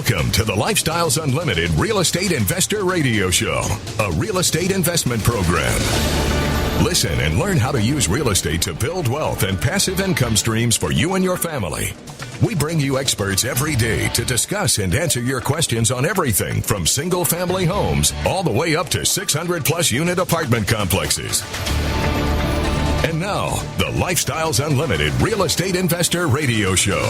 Welcome to the Lifestyles Unlimited Real Estate Investor Radio Show, a real estate investment program. Listen and learn how to use real estate to build wealth and passive income streams for you and your family. We bring you experts every day to discuss and answer your questions on everything from single-family homes all the way up to 600-plus unit apartment complexes. And now, the Lifestyles Unlimited Real Estate Investor Radio Show.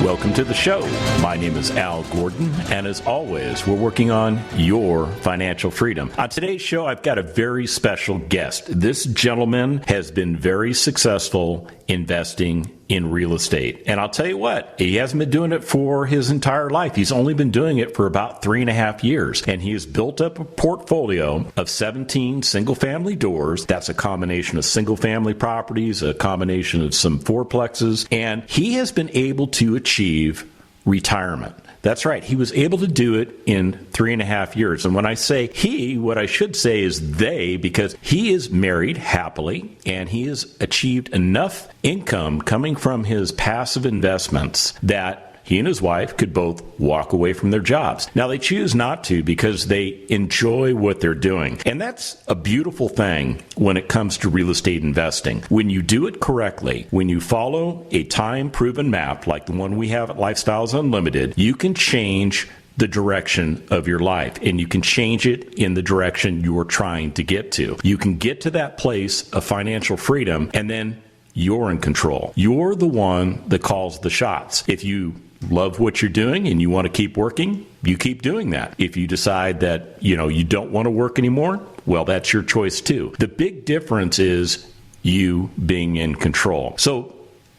Welcome to the show. My name is Al Gordon, and as always, we're working on your financial freedom. On today's show, I've got a very special guest. This gentleman has been very successful investing in real estate. And I'll tell you what, he hasn't been doing it for his entire life. He's only been doing it for about 3.5 years. And he has built up a portfolio of 17 single-family doors. That's a combination of single-family properties, a combination of some fourplexes. And he has been able to achieve retirement. That's right. He was able to do it in 3.5 years. And when I say he, what I should say is they, because he is married happily and he has achieved enough income coming from his passive investments that he and his wife could both walk away from their jobs. Now, they choose not to because they enjoy what they're doing. And that's a beautiful thing when it comes to real estate investing. When you do it correctly, when you follow a time-proven map like the one we have at Lifestyles Unlimited, you can change the direction of your life, and you can change it in the direction you're trying to get to. You can get to that place of financial freedom, and then you're in control. You're the one that calls the shots. If you love what you're doing and you want to keep working, you keep doing that. If you decide that, you don't want to work anymore, well, that's your choice too. The big difference is you being in control. So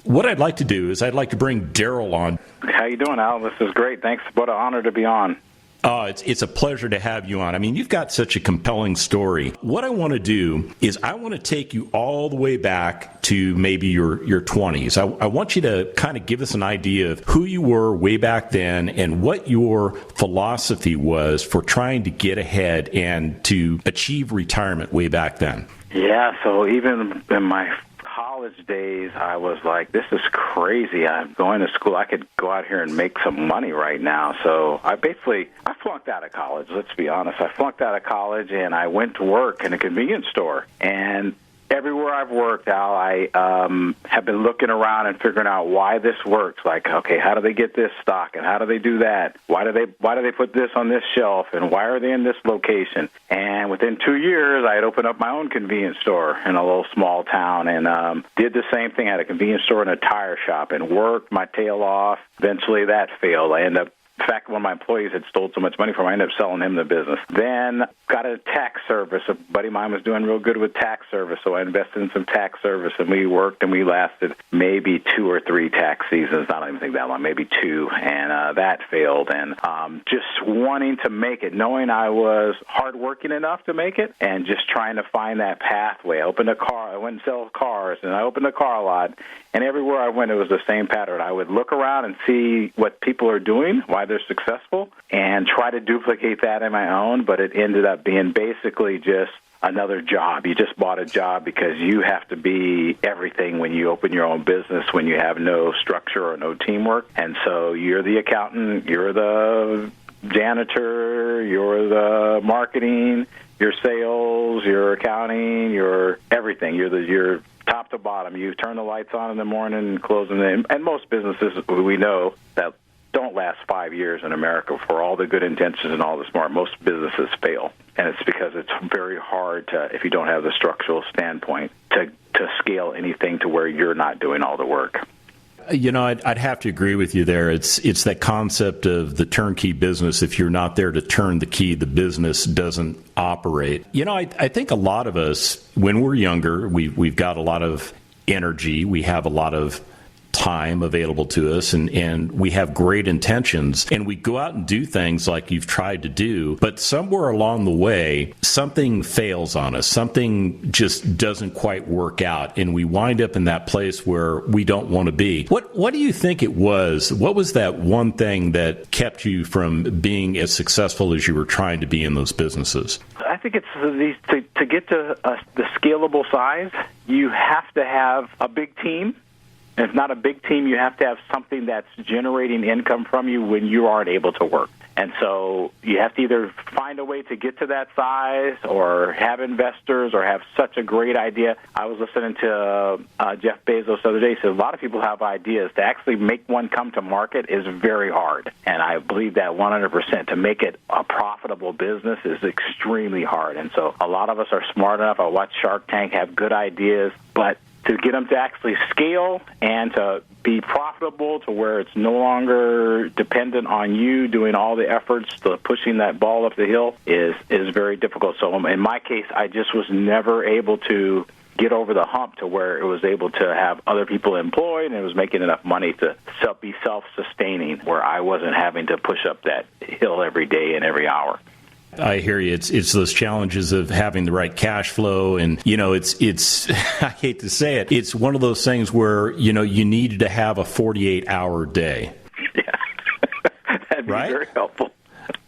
what I'd like to do is I'd like to bring Darrell on. How you doing, Al? This is great. Thanks. What an honor to be on. Oh, it's a pleasure to have you on. I mean, you've got such a compelling story. What I want to do is I want to take you all the way back to maybe your 20s. I want you to kind of give us an idea of who you were way back then and what your philosophy was for trying to get ahead and to achieve retirement way back then. Yeah, so even in my college days, I was like, this is crazy. I'm going to school. I could go out here and make some money right now. So I flunked out of college, let's be honest. I flunked out of college, and I went to work in a convenience store. And everywhere I've worked, Al, I have been looking around and figuring out why this works. Like, okay, how do they get this stock, and how do they do that? Why do they put this on this shelf, and why are they in this location? And within 2 years, I had opened up my own convenience store in a little small town, and did the same thing. I had a convenience store and a tire shop, and worked my tail off. Eventually, that failed. In fact, one of my employees had stole so much money from me, I ended up selling him the business. Then got a tax service. A buddy of mine was doing real good with tax service, so I invested in some tax service, and we worked, and we lasted maybe 2 or 3 tax seasons. I don't even think that long, maybe 2, and that failed. And just wanting to make it, knowing I was hardworking enough to make it, and just trying to find that pathway. I went and sell cars, and I opened a car lot, and everywhere I went, it was the same pattern. I would look around and see what people are doing, why they're successful, and try to duplicate that in my own, but it ended up being basically just another job. You just bought a job because you have to be everything when you open your own business, when you have no structure or no teamwork. And so you're the accountant, you're the janitor, you're the marketing, your sales, your accounting, your everything. You're top to bottom. You turn the lights on in the morning and close them. And most businesses, we know that don't last 5 years in America. For all the good intentions and all the smart, most businesses fail. And it's because it's very hard to, if you don't have the structural standpoint, to scale anything to where you're not doing all the work. I'd have to agree with you there. It's that concept of the turnkey business. If you're not there to turn the key, the business doesn't operate. I think a lot of us, when we're younger, we've got a lot of energy. We have a lot of time available to us, and we have great intentions, and we go out and do things like you've tried to do, but somewhere along the way, something fails on us. Something just doesn't quite work out, and we wind up in that place where we don't want to be. What do you think it was? What was that one thing that kept you from being as successful as you were trying to be in those businesses? I think it's to get to the scalable size, you have to have a big team. If not a big team, you have to have something that's generating income from you when you aren't able to work. And so you have to either find a way to get to that size or have investors or have such a great idea. I was listening to Jeff Bezos the other day. He said a lot of people have ideas. To actually make one come to market is very hard. And I believe that 100%. To make it a profitable business is extremely hard. And so a lot of us are smart enough. I watch Shark Tank have good ideas, but to get them to actually scale and to be profitable to where it's no longer dependent on you doing all the efforts to pushing that ball up the hill is very difficult. So in my case, I just was never able to get over the hump to where it was able to have other people employed and it was making enough money to be self-sustaining, where I wasn't having to push up that hill every day and every hour. I hear you. It's those challenges of having the right cash flow, and it's I hate to say it, it's one of those things where you needed to have a 48-hour day. Yeah, that'd be right? very helpful.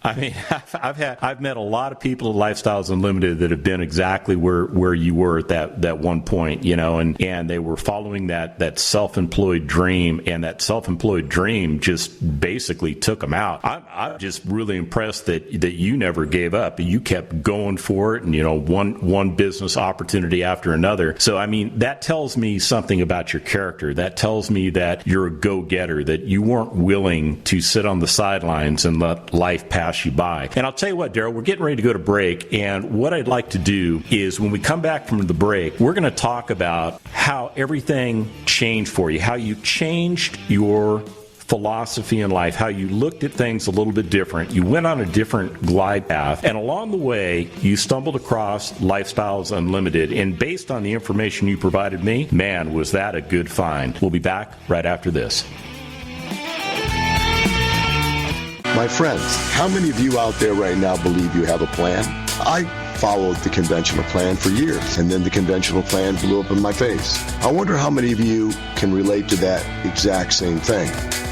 I mean, I've met a lot of people at Lifestyles Unlimited that have been exactly where you were at that one point, and they were following that self-employed dream, and that self-employed dream just basically took them out. I'm just really impressed that you never gave up. You kept going for it, and one business opportunity after another. So I mean, that tells me something about your character. That tells me that you're a go-getter, that you weren't willing to sit on the sidelines and let life pass you by. And I'll tell you what, Darrell, we're getting ready to go to break, and what I'd like to do is when we come back from the break, we're going to talk about how everything changed for you, how you changed your philosophy in life, how you looked at things a little bit different. You went on a different glide path, and along the way, you stumbled across Lifestyles Unlimited, and based on the information you provided me, man, was that a good find. We'll be back right after this. My friends, how many of you out there right now believe you have a plan? I followed the conventional plan for years, and then the conventional plan blew up in my face. I wonder how many of you can relate to that exact same thing.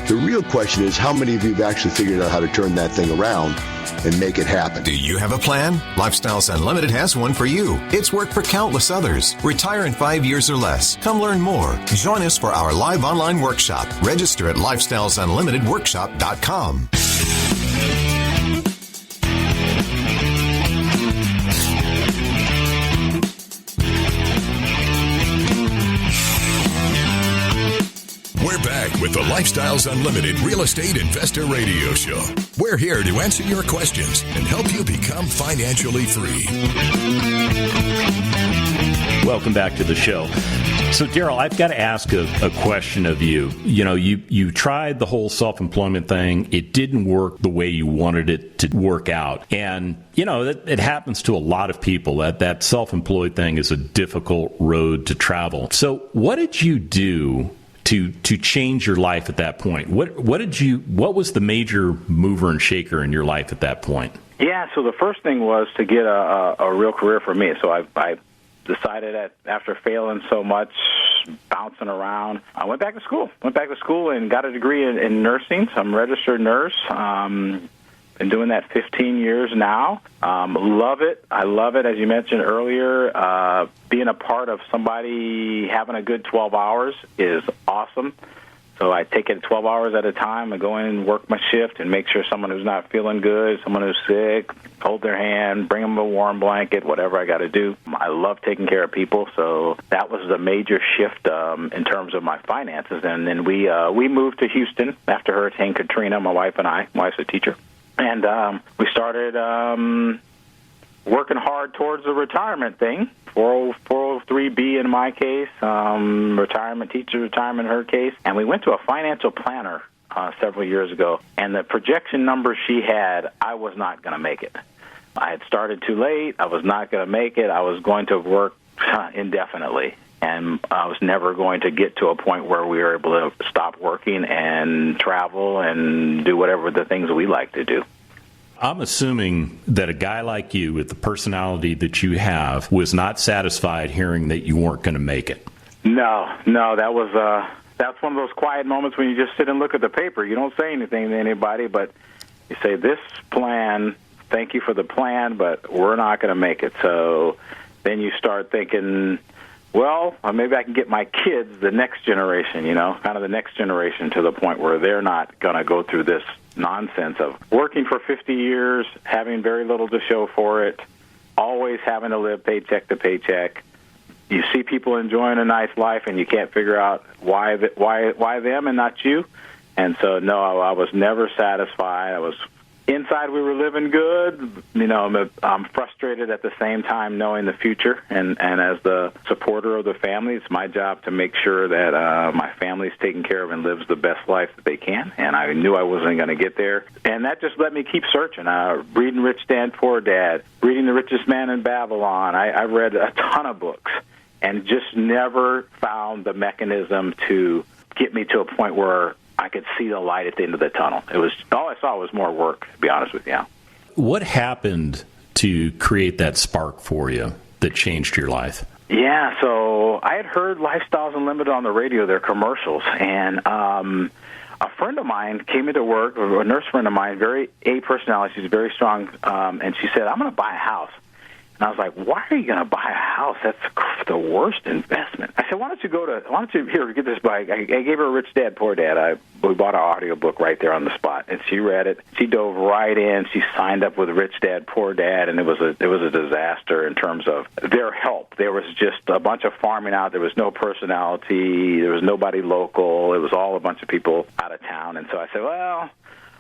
The real question is, how many of you have actually figured out how to turn that thing around and make it happen? Do you have a plan? Lifestyles Unlimited has one for you. It's worked for countless others. Retire in 5 years or less. Come learn more. Join us for our live online workshop. Register at lifestylesunlimitedworkshop.com. We're back with the Lifestyles Unlimited Real Estate Investor Radio Show. We're here to answer your questions and help you become financially free. Welcome back to the show. So, Darrell, I've got to ask a question of you. You tried the whole self-employment thing. It didn't work the way you wanted it to work out. And, it happens to a lot of people. That self-employed thing is a difficult road to travel. So what did you do to change your life at that point? What was the major mover and shaker in your life at that point? Yeah, so the first thing was to get a real career for me. So I decided that after failing so much, bouncing around, I went back to school. And got a degree in nursing. So I'm a registered nurse. Been doing that 15 years now. Love it. I love it, as you mentioned earlier. Being a part of somebody having a good 12 hours is awesome. So I take it 12 hours at a time and go in and work my shift and make sure someone who's not feeling good, someone who's sick, hold their hand, bring them a warm blanket, whatever I got to do. I love taking care of people, so that was the major shift in terms of my finances. And then we moved to Houston after Hurricane Katrina, my wife and I. My wife's a teacher. And we started working hard towards the retirement thing, 403B in my case, teacher retirement in her case. And we went to a financial planner several years ago, and the projection number she had, I was not going to make it. I had started too late. I was not going to make it. I was going to work indefinitely. And I was never going to get to a point where we were able to stop working and travel and do whatever the things we like to do. I'm assuming that a guy like you, with the personality that you have, was not satisfied hearing that you weren't going to make it. No, that's one of those quiet moments when you just sit and look at the paper. You don't say anything to anybody, but you say, this plan, thank you for the plan, but we're not going to make it. So then you start thinking, well, maybe I can get my kids, the next generation, kind of the next generation, to the point where they're not going to go through this nonsense of working for 50 years, having very little to show for it, always having to live paycheck to paycheck. You see people enjoying a nice life, and you can't figure out why them and not you. And so, no, I was never satisfied. Inside we were living good. I'm frustrated at the same time knowing the future. And as the supporter of the family, it's my job to make sure that my family's taken care of and lives the best life that they can. And I knew I wasn't going to get there. And that just let me keep searching. Reading Rich Dad, Poor Dad, reading The Richest Man in Babylon. I read a ton of books and just never found the mechanism to get me to a point where I could see the light at the end of the tunnel. All I saw was more work, to be honest with you. What happened to create that spark for you that changed your life? Yeah, so I had heard Lifestyles Unlimited on the radio, their commercials, and a friend of mine came into work, a nurse friend of mine, very A personality, she's very strong, and she said, I'm going to buy a house. And I was like, why are you going to buy a house? That's the worst investment. I said, why don't you here, get this bike. I gave her a Rich Dad, Poor Dad. We bought an audio book right there on the spot, and she read it. She dove right in. She signed up with Rich Dad, Poor Dad, and it was a disaster in terms of their help. There was just a bunch of farming out. There was no personality. There was nobody local. It was all a bunch of people out of town. And so I said, well,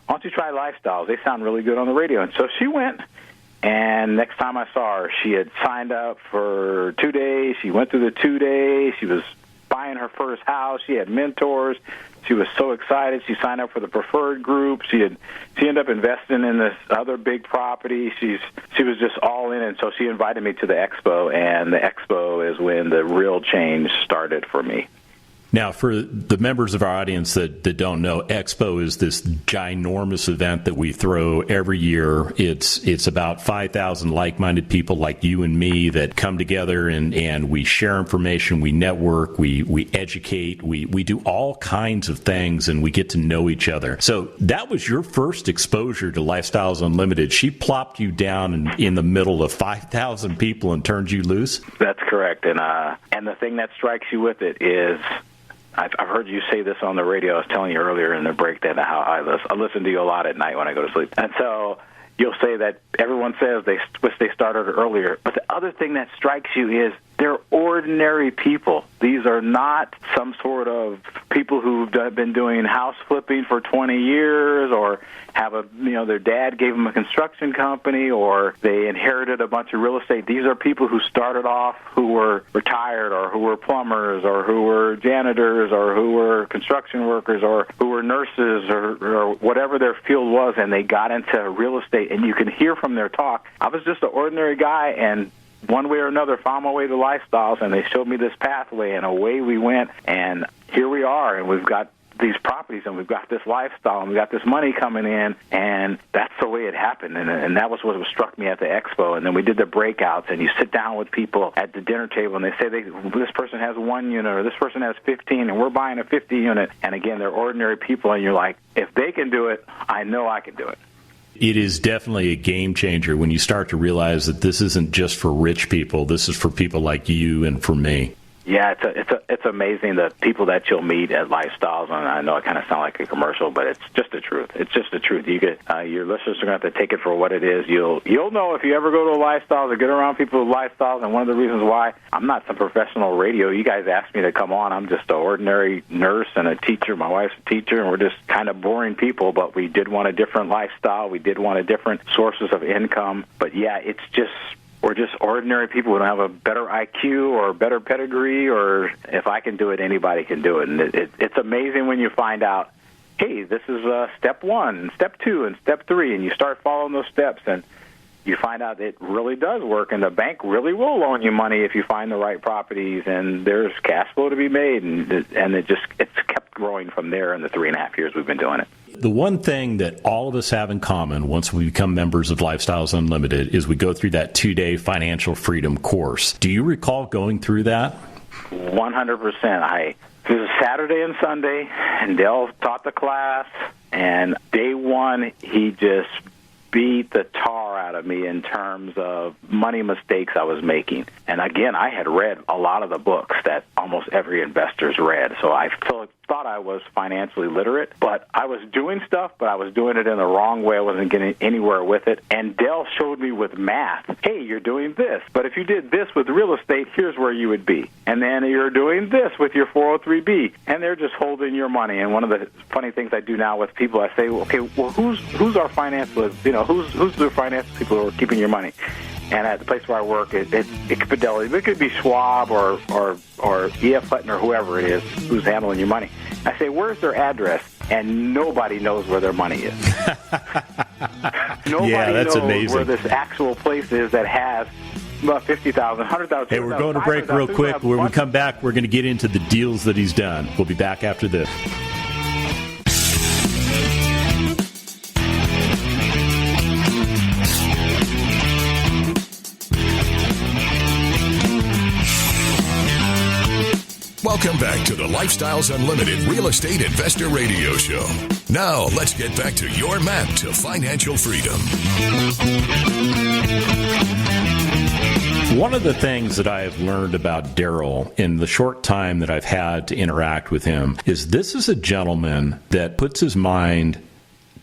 why don't you try Lifestyles? They sound really good on the radio. And so she went. And next time I saw her, she had signed up for 2 days. She went through the 2 days. She was buying her first house. She had mentors. She was so excited. She signed up for the preferred group. She ended up investing in this other big property. She was just all in, and so she invited me to the expo, and the expo is when the real change started for me. Now, for the members of our audience that don't know, Expo is this ginormous event that we throw every year. It's about 5,000 like-minded people like you and me that come together and we share information, we network, we educate, we do all kinds of things, and we get to know each other. So that was your first exposure to Lifestyles Unlimited. She plopped you down in the middle of 5,000 people and turned you loose? That's correct. And the thing that strikes you with it is, I've heard you say this on the radio. I was telling you earlier in the break that how I listen to you a lot at night when I go to sleep. And so you'll say that everyone says they wish they started earlier. But the other thing that strikes you is they're ordinary people. These are not some sort of people who've been doing house flipping for 20 years or have their dad gave them a construction company or they inherited a bunch of real estate. These are people who started off who were retired or who were plumbers or who were janitors or who were construction workers or who were nurses or whatever their field was, and they got into real estate. And you can hear from their talk, I was just an ordinary guy, and one way or another found my way to Lifestyles, and they showed me this pathway, and away we went, and here we are, and we've got these properties, and we've got this lifestyle, and we've got this money coming in, and that's the way it happened, and that was what struck me at the expo. And then we did the breakouts, and you sit down with people at the dinner table, and they say this person has 1 unit, or this person has 15, and we're buying a 50 unit, and again, they're ordinary people, and you're like, if they can do it, I know I can do it. It is definitely a game changer when you start to realize that this isn't just for rich people. This is for people like you and for me. Yeah, it's amazing the people that you'll meet at Lifestyles, and I know it kind of sounds like a commercial, but it's just the truth. It's just the truth. You get your listeners are going to have to take it for what it is. You'll know if you ever go to a Lifestyles or get around people with Lifestyles, and one of the reasons why I'm not some professional radio. You guys asked me to come on. I'm just an ordinary nurse and a teacher. My wife's a teacher, and we're just kind of boring people, but we did want a different lifestyle. We did want a different sources of income. But, yeah, we're just ordinary people. We don't have a better IQ or a better pedigree, or if I can do it, anybody can do it. And it's amazing when you find out, hey, this is step 1, and step 2, and step 3, and you start following those steps, and you find out it really does work, and the bank really will loan you money if you find the right properties, and there's cash flow to be made, and it's kept growing from there in the 3.5 years we've been doing it. The one thing that all of us have in common once we become members of Lifestyles Unlimited is we go through that 2-day financial freedom course. Do you recall going through that? 100%. It was Saturday and Sunday, and Dale taught the class, and day 1, he just beat the tar out of me in terms of money mistakes I was making. And again, I had read a lot of the books that almost every investor's read, so I thought I was financially literate, but I was doing stuff, but I was doing it in the wrong way. I wasn't getting anywhere with it. And Dell showed me with math, hey, you're doing this, but if you did this with real estate, here's where you would be. And then you're doing this with your 403B, and they're just holding your money. And one of the funny things I do now with people, I say, okay, well, who's our finance, who's the finance people who are keeping your money? And at the place where I work, it's Fidelity. It could be Schwab or E.F. Hutton or whoever it is who's handling your money. I say, where's their address? And nobody knows where their money is. Nobody that's knows amazing. where this actual place is that has about 50,000, 100,000. Hey, we're going to break real quick. When we come back, we're going to get into the deals that he's done. We'll be back after this. Welcome back to the Lifestyles Unlimited Real Estate Investor Radio Show. Now, let's get back to your map to financial freedom. One of the things that I have learned about Darrell in the short time that I've had to interact with him is this is a gentleman that puts his mind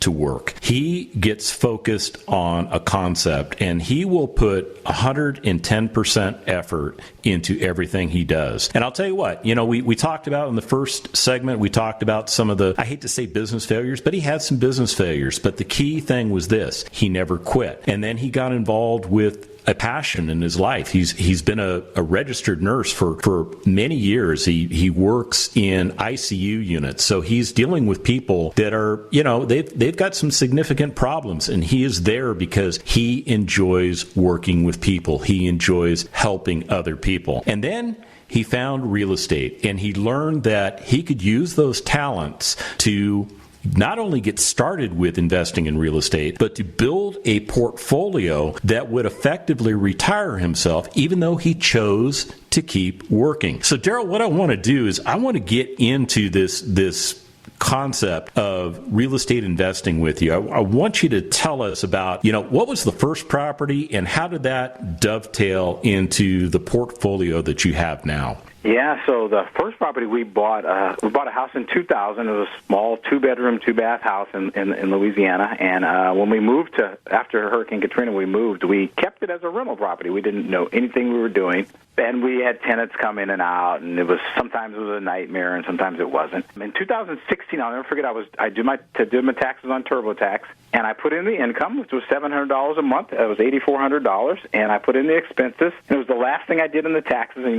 to work. He gets focused on a concept, and he will put 110% effort into everything he does. And I'll tell you what, we talked about in the first segment, we talked about some of the, I hate to say business failures, but he had some business failures. But the key thing was this: he never quit. And then he got involved with a passion in his life. He's been a registered nurse for many years. He works in ICU units, so he's dealing with people that are, they've got some significant problems, and he is there because he enjoys working with people. He enjoys helping other people. And then he found real estate, and he learned that he could use those talents to not only get started with investing in real estate, but to build a portfolio that would effectively retire himself, even though he chose to keep working. So, Darrell, what I want to do is I want to get into this concept of real estate investing with you. I want you to tell us about, what was the first property and how did that dovetail into the portfolio that you have now? Yeah, so the first property we bought a house in 2000. It was a small 2-bedroom, 2-bath house in Louisiana. And when we moved after Hurricane Katrina, we kept it as a rental property. We didn't know anything we were doing. And we had tenants come in and out, and sometimes it was a nightmare, and sometimes it wasn't. In 2016, I'll never forget, I did my taxes on TurboTax, and I put in the income, which was $700 a month. It was $8,400, and I put in the expenses. And it was the last thing I did in the taxes. And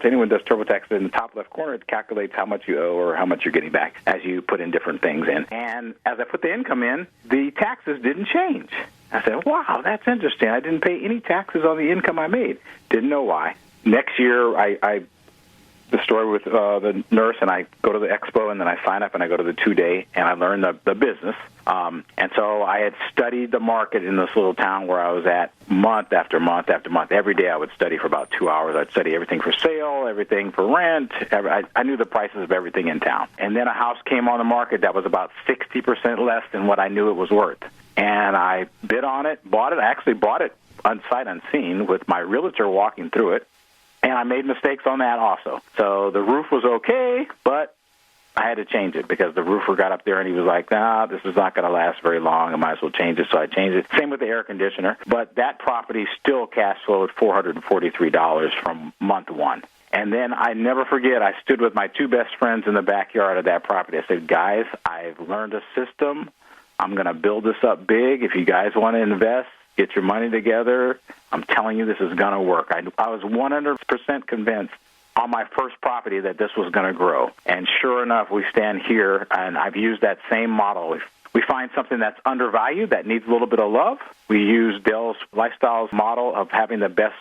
anyone does TurboTax, in the top left corner, it calculates how much you owe or how much you're getting back as you put in different things in. And as I put the income in, the taxes didn't change. I said, wow, that's interesting. I didn't pay any taxes on the income I made. Didn't know why. Next year, the story with the nurse, and I go to the expo, and then I sign up, and I go to the 2-day, and I learn the business. And so I had studied the market in this little town where I was at month after month after month. Every day I would study for about 2 hours. I'd study everything for sale, everything for rent. I knew the prices of everything in town. And then a house came on the market that was about 60% less than what I knew it was worth. And I bid on it, bought it. I actually bought it unsight unseen with my realtor walking through it. And I made mistakes on that also. So the roof was okay, but I had to change it because the roofer got up there and he was like, nah, this is not going to last very long. I might as well change it. So I changed it. Same with the air conditioner. But that property still cash flowed $443 from month one. And then I never forget, I stood with my 2 best friends in the backyard of that property. I said, guys, I've learned a system. I'm going to build this up big. If you guys want to invest, get your money together. I'm telling you, this is going to work. I was 100% convinced on my first property that this was going to grow. And sure enough, we stand here, and I've used that same model. We find something that's undervalued, that needs a little bit of love. We use Dell's Lifestyles model of having the best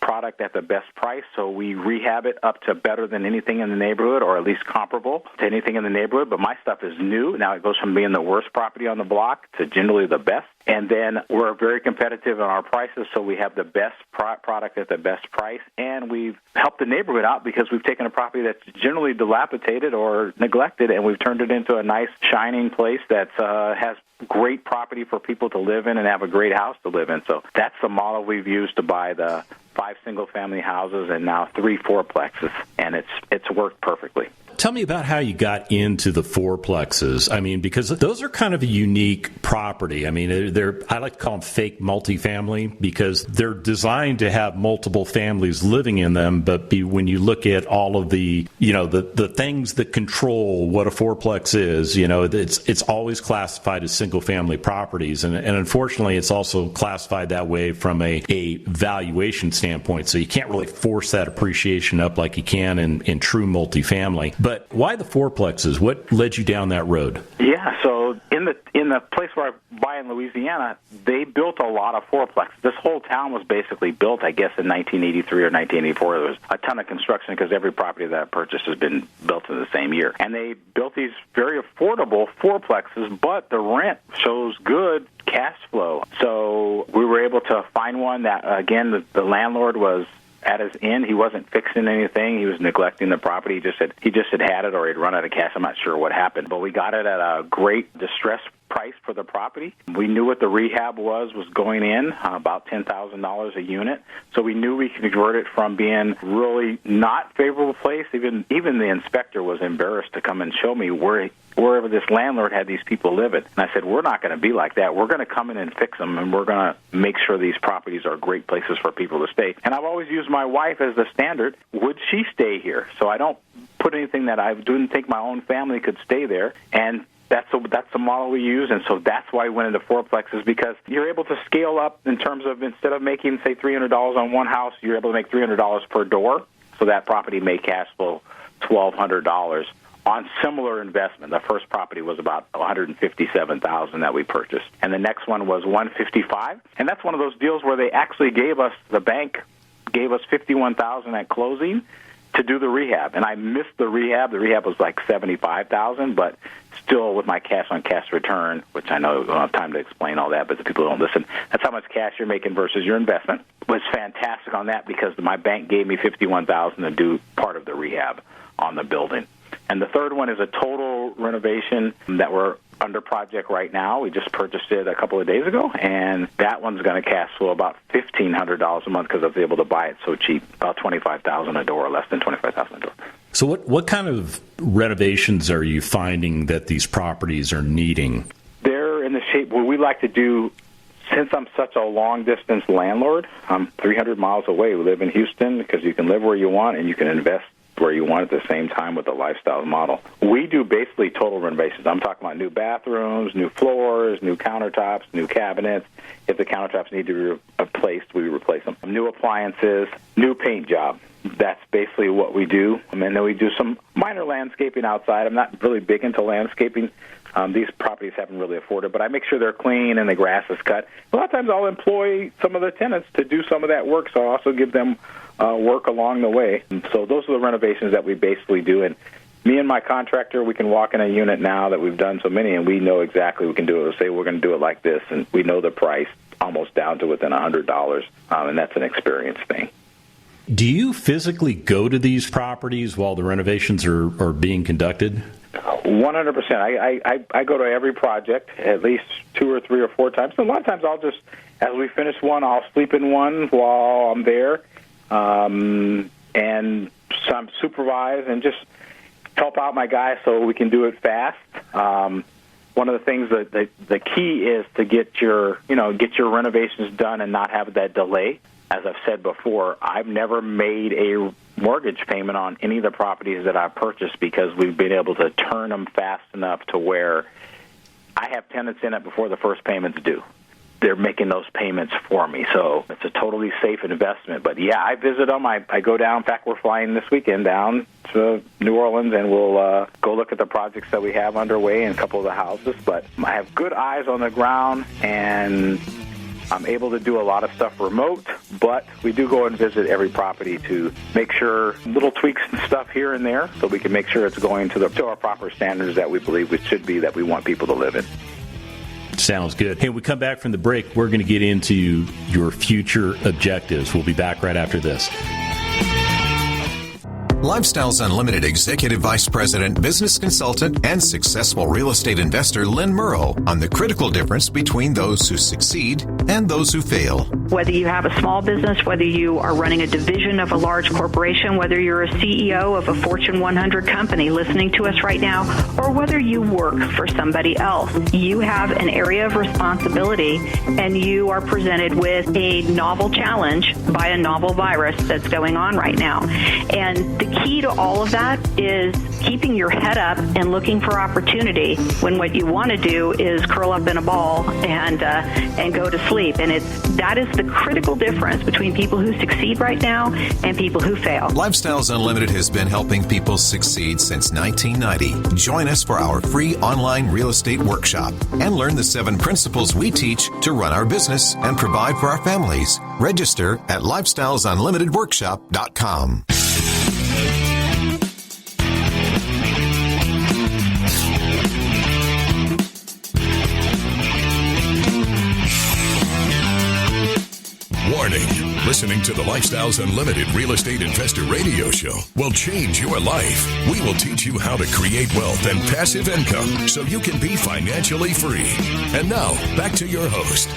product at the best price, so we rehab it up to better than anything in the neighborhood, or at least comparable to anything in the neighborhood. But my stuff is new. Now it goes from being the worst property on the block to generally the best. And then we're very competitive in our prices, so we have the best product at the best price. And we've helped the neighborhood out because we've taken a property that's generally dilapidated or neglected, and we've turned it into a nice, shining place that has great property for people to live in and have a great house to live in. So that's the model we've used to buy the 5 single-family houses and now 3 fourplexes, and it's worked perfectly. Tell me about how you got into the fourplexes. I mean, because those are kind of a unique property. I mean, I like to call them fake multifamily because they're designed to have multiple families living in them. But when you look at all of the things that control what a fourplex is, it's always classified as single family properties. And unfortunately, it's also classified that way from a valuation standpoint. So you can't really force that appreciation up like you can in true multifamily. But why the fourplexes? What led you down that road? Yeah, so in the place where I buy in Louisiana, they built a lot of fourplexes. This whole town was basically built, I guess, in 1983 or 1984. There was a ton of construction because every property that I purchased has been built in the same year. And they built these very affordable fourplexes, but the rent shows good cash flow. So we were able to find one that, again, the landlord was at his end. He wasn't fixing anything. He was neglecting the property. He just had it, or he'd run out of cash. I'm not sure what happened, but we got it at a great distressed price for the property. We knew what the rehab was going in, about $10,000 a unit. So we knew we could convert it from being really not favorable place. Even the inspector was embarrassed to come and show me wherever this landlord had these people living. And I said, we're not going to be like that. We're going to come in and fix them, and we're going to make sure these properties are great places for people to stay. And I've always used my wife as the standard. Would she stay here? So I don't put anything that I didn't think my own family could stay there. And that's the model we use, and so that's why we went into fourplexes, because you're able to scale up in terms of, instead of making, say, $300 on one house, you're able to make $300 per door, so that property may cash flow $1,200 on similar investment. The first property was about $157,000 that we purchased, and the next one was $155,000, and that's one of those deals where they actually the bank gave us $51,000 at closing to do the rehab, and I missed the rehab. The rehab was like $75,000, but still with my cash-on-cash return, which I know I don't have time to explain all that, but the people who don't listen, that's how much cash you're making versus your investment, was fantastic on that because my bank gave me $51,000 to do part of the rehab on the building. And the third one is a total renovation that we're under project right now. We just purchased it a couple of days ago, and that one's going to cash flow about $1,500 a month because I was able to buy it so cheap, about $25,000 a door, less than $25,000 a door. So what kind of renovations are you finding that these properties are needing? They're in the shape where we like to do. Since I'm such a long-distance landlord, I'm 300 miles away. We live in Houston because you can live where you want and you can invest where you want at the same time with the lifestyle model. We do basically total renovations. I'm talking about new bathrooms, new floors, new countertops, new cabinets. If the countertops need to be replaced, we replace them. New appliances, new paint job. That's basically what we do. And then we do some minor landscaping outside. I'm not really big into landscaping. These properties haven't really afforded, but I make sure they're clean and the grass is cut. A lot of times I'll employ some of the tenants to do some of that work, so I'll also give them work along the way. And so those are the renovations that we basically do. And me and my contractor, we can walk in a unit now that we've done so many, and we know exactly we can do it. We'll say we're going to do it like this, and we know the price almost down to within $100, and that's an experience thing. Do you physically go to these properties while the renovations are being conducted? 100%. I go to every project at least 2 or 3 or 4 times. And a lot of times I'll just, as we finish one, I'll sleep in one while I'm there, and some supervise and just help out my guys so we can do it fast. One of the things that the key is to get your renovations done and not have that delay. As I've said before, I've never made a mortgage payment on any of the properties that I've purchased because we've been able to turn them fast enough to where I have tenants in it before the first payment's due. They're making those payments for me, so it's a totally safe investment. But, yeah, I visit them. I go down. In fact, we're flying this weekend down to New Orleans, and we'll go look at the projects that we have underway in a couple of the houses. But I have good eyes on the ground, and I'm able to do a lot of stuff remote, but we do go and visit every property to make sure little tweaks and stuff here and there so we can make sure it's going to our proper standards that we believe it should be, that we want people to live in. Sounds good. Hey, when we come back from the break, we're going to get into your future objectives. We'll be back right after this. Lifestyles Unlimited Executive Vice President, Business Consultant, and successful real estate investor Lynn Murrow on the critical difference between those who succeed and those who fail. Whether you have a small business, whether you are running a division of a large corporation, whether you're a CEO of a Fortune 100 company listening to us right now, or whether you work for somebody else, you have an area of responsibility and you are presented with a novel challenge by a novel virus that's going on right now. And the key to all of that is keeping your head up and looking for opportunity when what you want to do is curl up in a ball and go to sleep. And that is the critical difference between people who succeed right now and people who fail. Lifestyles Unlimited has been helping people succeed since 1990. Join us for our free online real estate workshop and learn the 7 principles we teach to run our business and provide for our families. Register at lifestylesunlimitedworkshop.com. Warning, listening to the Lifestyles Unlimited Real Estate Investor Radio Show will change your life. We will teach you how to create wealth and passive income so you can be financially free. And now, back to your host.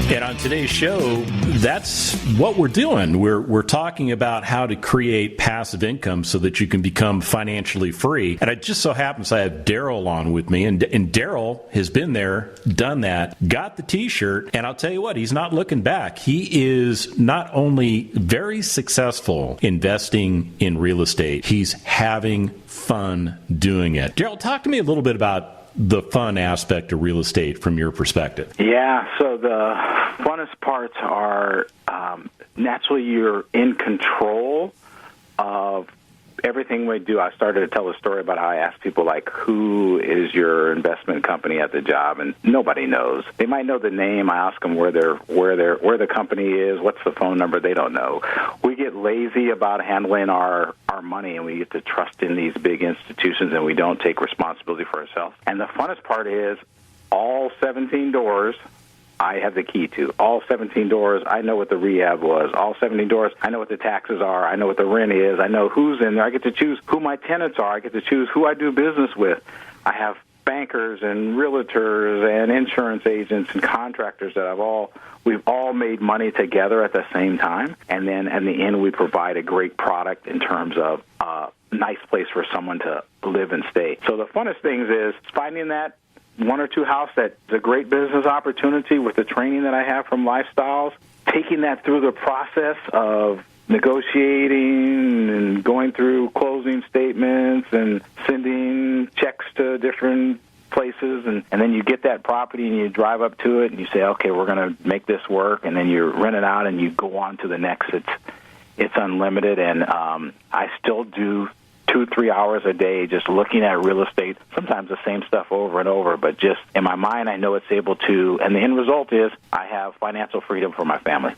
And on today's show, that's what we're doing. We're talking about how to create passive income so that you can become financially free. And it just so happens I have Darrell on with me. And Darrell has been there, done that, got the T-shirt. And I'll tell you what, he's not looking back. He is not only very successful investing in real estate, he's having fun doing it. Darrell, talk to me a little bit about the fun aspect of real estate from your perspective. Yeah, so the funnest parts are naturally you're in control of everything we do. I started to tell a story about how I asked people, like, who is your investment company at the job, and nobody knows. They might know the name. I ask them where the company is, what's the phone number. They don't know. We get lazy about handling our money, and we get to trust in these big institutions, and we don't take responsibility for ourselves. And the funnest part is all 17 doors I have the key to. All 17 doors, I know what the rehab was. All 17 doors, I know what the taxes are. I know what the rent is. I know who's in there. I get to choose who my tenants are. I get to choose who I do business with. I have bankers and realtors and insurance agents and contractors that we've all made money together at the same time. And then at the end, we provide a great product in terms of a nice place for someone to live and stay. So the funnest things is finding that 1 or 2 house that's a great business opportunity with the training that I have from Lifestyles, taking that through the process of negotiating and going through closing statements and sending checks to different places, and then you get that property and you drive up to it and you say, okay, we're going to make this work, and then you rent it out and you go on to the next. It's unlimited, and I still do 2-3 hours a day just looking at real estate, sometimes the same stuff over and over, but just in my mind I know it's able to, and the end result is I have financial freedom for my family.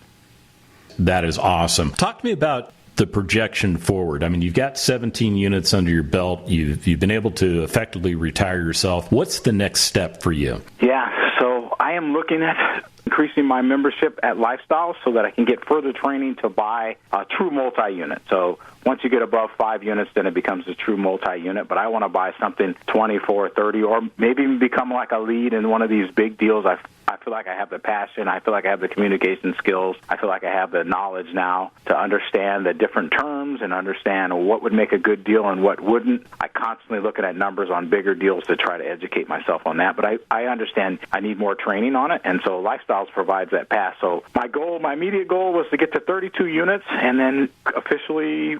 That is awesome. Talk to me about the projection forward. I mean, you've got 17 units under your belt. You've been able to effectively retire yourself. What's the next step for you? Yeah, so I am looking at increasing my membership at Lifestyles so that I can get further training to buy a true multi-unit. So once you get above 5 units, then it becomes a true multi-unit. But I want to buy something 24, 30, or maybe even become like a lead in one of these big deals. I feel like I have the passion. I feel like I have the communication skills. I feel like I have the knowledge now to understand the different terms and understand what would make a good deal and what wouldn't. I constantly looking at numbers on bigger deals to try to educate myself on that. But I understand I need more training on it, and so Lifestyles provides that path. So my immediate goal was to get to 32 units and then officially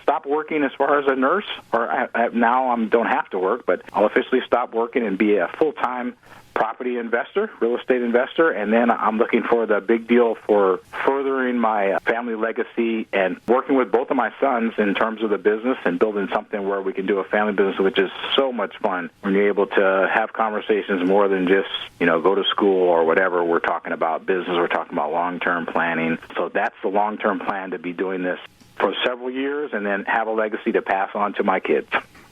stop working as far as a nurse, or now I don't have to work, but I'll officially stop working and be a full-time property investor, real estate investor, and then I'm looking for the big deal for furthering my family legacy and working with both of my sons in terms of the business and building something where we can do a family business, which is so much fun when you're able to have conversations more than just, go to school or whatever. We're talking about business. We're talking about long-term planning. So that's the long-term plan, to be doing this for several years and then have a legacy to pass on to my kids.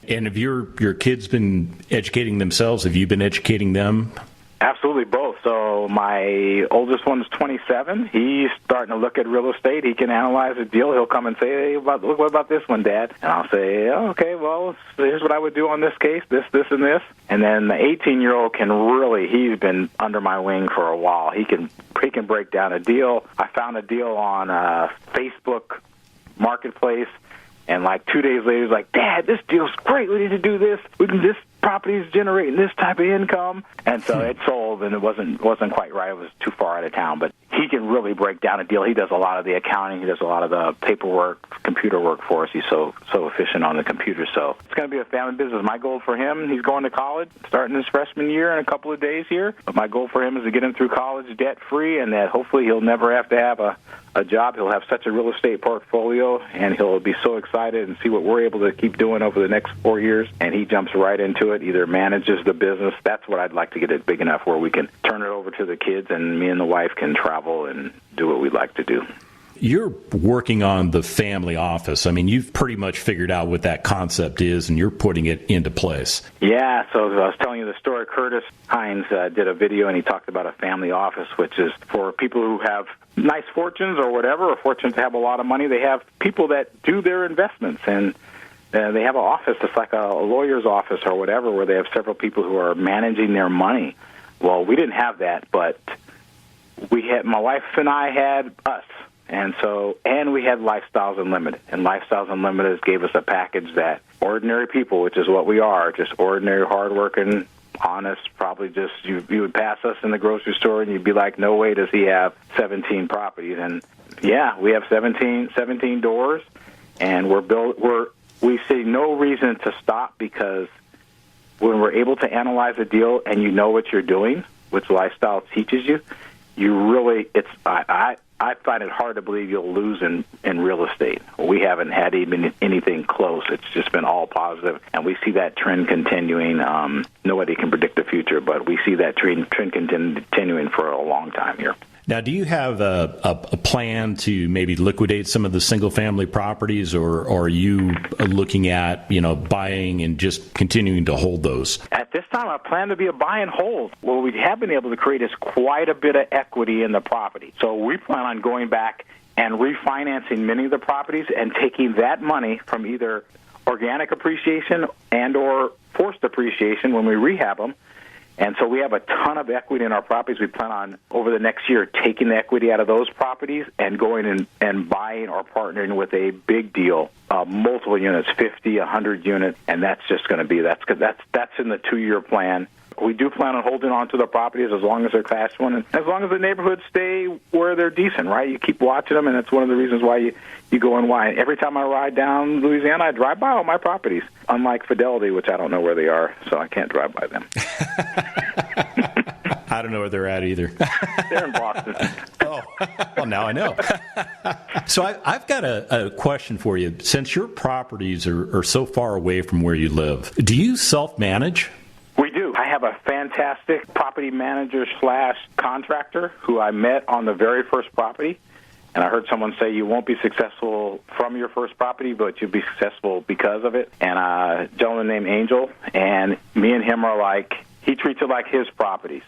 And have your kids been educating themselves? Have you been educating them? Absolutely, both. So my oldest one is 27. He's starting to look at real estate. He can analyze a deal. He'll come and say, hey, look, what about this one, Dad? And I'll say, oh, okay, well, here's what I would do on this case, this, and this. And then the 18-year-old can really, he's been under my wing for a while. He can break down a deal. I found a deal on Facebook Marketplace. And 2 days later, he's like, Dad, this deal's great. We need to do this. This property is generating this type of income. And so it sold, and it wasn't quite right. It was too far out of town. But he can really break down a deal. He does a lot of the accounting. He does a lot of the paperwork, computer work for us. He's so efficient on the computer. So it's going to be a family business. My goal for him, he's going to college, starting his freshman year in a couple of days here. But my goal for him is to get him through college debt-free, and that hopefully he'll never have to have a job. He'll have such a real estate portfolio, and he'll be so excited and see what we're able to keep doing over the next 4 years, and he jumps right into it, either manages the business. That's what I'd like to get it big enough where we can turn it over to the kids, and me and the wife can travel and do what we'd like to do. You're working on the family office. I mean, you've pretty much figured out what that concept is, and you're putting it into place. Yeah, so I was telling you the story. Curtis Hines did a video, and he talked about a family office, which is for people who have nice fortunes or whatever, or fortunate to have a lot of money. They have people that do their investments, and they have an office. It's like a lawyer's office or whatever, where they have several people who are managing their money. Well, we didn't have that, but my wife and I had us. And we had Lifestyles Unlimited. And Lifestyles Unlimited gave us a package that ordinary people, which is what we are, just ordinary, hardworking, honest, probably just, you would pass us in the grocery store and you'd be like, no way does he have 17 properties. And yeah, we have 17 doors, and we see no reason to stop, because when we're able to analyze a deal and you know what you're doing, which Lifestyle teaches you, I find it hard to believe you'll lose in real estate. We haven't had even anything close. It's just been all positive, and we see that trend continuing. Nobody can predict the future, but we see that trend continuing for a long time here. Now, do you have a plan to maybe liquidate some of the single-family properties, or are you looking at, buying and just continuing to hold those? At this time, I plan to be a buy and hold. What we have been able to create is quite a bit of equity in the property. So we plan on going back and refinancing many of the properties and taking that money from either organic appreciation and or forced appreciation when we rehab them. And so we have a ton of equity in our properties. We plan on, over the next year, taking the equity out of those properties and going and buying or partnering with a big deal, multiple units, 50, 100 units, and that's just going to be, that's in the 2-year plan. We do plan on holding on to the properties as long as they're Class 1, and as long as the neighborhoods stay where they're decent, right? You keep watching them, and that's one of the reasons why you go and why. Every time I ride down Louisiana, I drive by all my properties, unlike Fidelity, which I don't know where they are, so I can't drive by them. I don't know where they're at either. They're in Boston. Oh, well, now I know. So I've got a question for you. Since your properties are so far away from where you live, do you self-manage? We do. I have a fantastic property manager / contractor who I met on the very first property. And I heard someone say you won't be successful from your first property, but you'll be successful because of it. And a gentleman named Angel, and me and him are like, he treats it like his properties.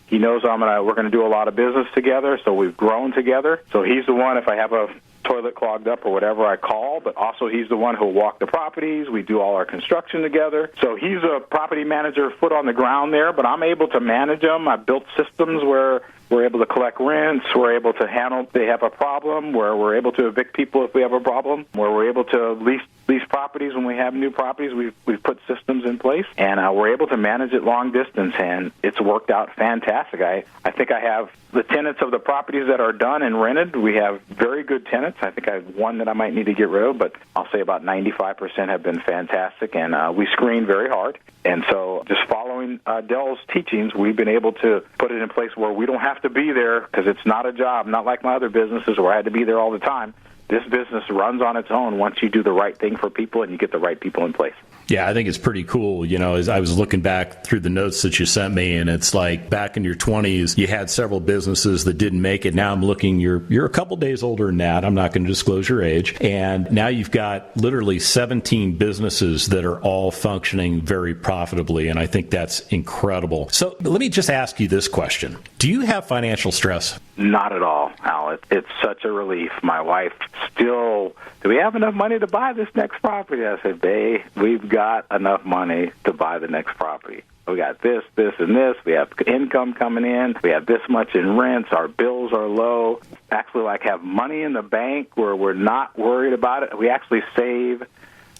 He knows we're going to do a lot of business together, so we've grown together. So he's the one, if I have a toilet clogged up or whatever, I call, but also he's the one who'll walk the properties. We do all our construction together. So he's a property manager, foot on the ground there, but I'm able to manage them. I built systems where we're able to collect rents, we're able to handle if they have a problem, where we're able to evict people if we have a problem, where we're able to lease properties when we have new properties. We've put systems in place, and we're able to manage it long distance, and it's worked out fantastic. I think I have the tenants of the properties that are done and rented. We have very good tenants. I think I have one that I might need to get rid of, but I'll say about 95% have been fantastic, and we screen very hard. And so just following Darrell's teachings, we've been able to put it in place where we don't have to be there because it's not a job, not like my other businesses where I had to be there all the time. This business runs on its own once you do the right thing for people and you get the right people in place. Yeah, I think it's pretty cool. As I was looking back through the notes that you sent me, and it's like back in your 20s, you had several businesses that didn't make it. Now I'm looking, you're a couple days older than that. I'm not going to disclose your age. And now you've got literally 17 businesses that are all functioning very profitably. And I think that's incredible. So let me just ask you this question. Do you have financial stress? Not at all, Al. It's such a relief. My wife still, do we have enough money to buy this next property? I said, babe, we've got enough money to buy the next property. We got this, and this. We have income coming in. We have this much in rents. Our bills are low. Actually, have money in the bank where we're not worried about it. We actually save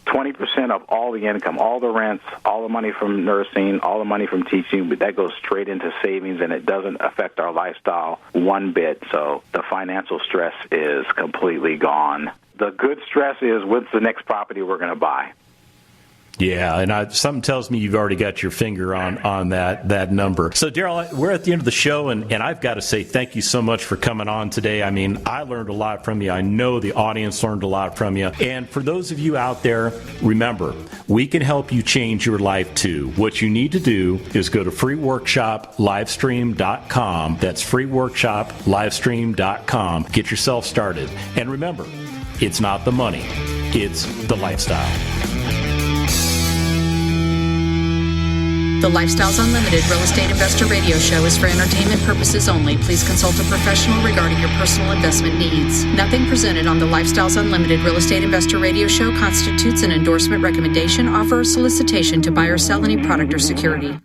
20% of all the income, all the rents, all the money from nursing, all the money from teaching, but that goes straight into savings, and it doesn't affect our lifestyle one bit. So the financial stress is completely gone. The good stress is what's the next property we're going to buy. Yeah, and something tells me you've already got your finger on that number. So, Darrell, we're at the end of the show, and I've got to say thank you so much for coming on today. I mean, I learned a lot from you. I know the audience learned a lot from you. And for those of you out there, remember, we can help you change your life too. What you need to do is go to freeworkshoplivestream.com. That's freeworkshoplivestream.com. Get yourself started. And remember, it's not the money, it's the lifestyle. The Lifestyles Unlimited Real Estate Investor Radio Show is for entertainment purposes only. Please consult a professional regarding your personal investment needs. Nothing presented on the Lifestyles Unlimited Real Estate Investor Radio Show constitutes an endorsement, recommendation, offer, or solicitation to buy or sell any product or security.